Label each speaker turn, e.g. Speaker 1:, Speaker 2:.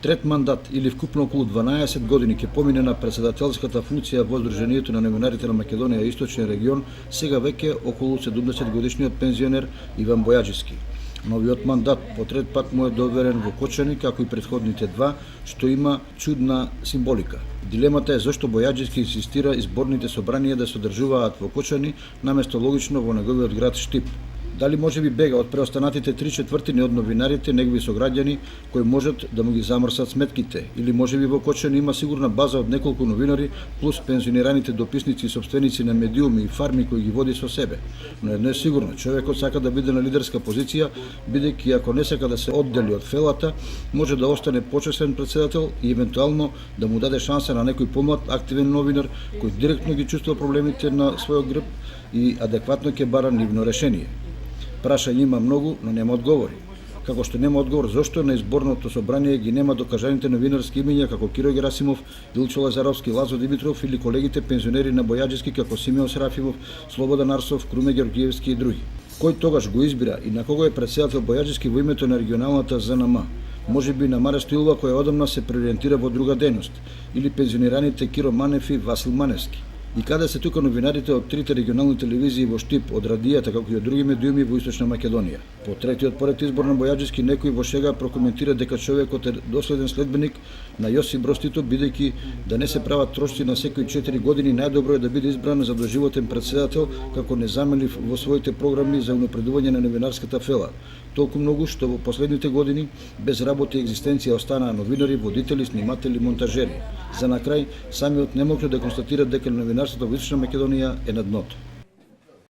Speaker 1: Трет мандат или вкупно околу 12 години ќе помине на председателската функција во Сдруженијето на новинарите на Македонија и Источен регион, сега веќе околу 70 годишниот пензионер Иван Бојаджиски. Новиот мандат по трет пат му е доверен во Кочани, како и претходните два, што има чудна символика. Дилемата е зошто Бојаджиски инсистира изборните собранија да се одржуваат во Кочани, наместо логично во неговиот град Штип. Дали може би бега од преостанатите 3/4 од новинарите, негови сограѓани, кои можат да му ги замрсат сметките, или може би во Кочани има сигурна база од неколку новинари, плюс пензионираните дописници и собственици на медиуми и фарми кои ги води со себе. Но едно е сигурно, човекот сака да биде на лидерска позиција, бидејќи ако не сака да се оддели од фелата, може да остане почесен председател и евентуално да му даде шанса на некој помлад активен новинар кој директно ги чувствува проблемите на својот грб и адекватно ќе бара нивно решение. Прашање има многу, но нема одговори. Како што нема одговор зошто на изборното собрание ги нема докажаните новинарски имиња како Киро Герасимов, Илчо Лазаровски, Лазо Димитров или колегите пензионери на Бојаджиски како Симеон Серафимов, Слободан Арсов, Круме Ѓорѓиевски и други. Кој тогаш го избира и на кого е председател Бојаджиски во името на регионалната ЗНМ? Може би на Мара Стоилова која одамна се преориентира во друга дејност, или пензионираните Киро Манев и Васил Маневски. И каде се тука новинарите од трите регионални телевизии во Штип, од радијата како и од други медиуми во Источна Македонија? По третиот поред избор на Бојаджиски некој во шега прокоментира дека човекот е доследен следбеник на Јосип Броз Тито, бидејќи да не се прават трошци на секои 4 години, најдобро е да биде избран за доживотен председател како незаменлив во своите програми за унапредување на новинарската фела. Толку многу што во последните години без работа и екзистенција останаа новинари, водители, сниматели, монтажери. За на крај, самиот не може да констатира дека новинарството во Источна Македонија е на дното.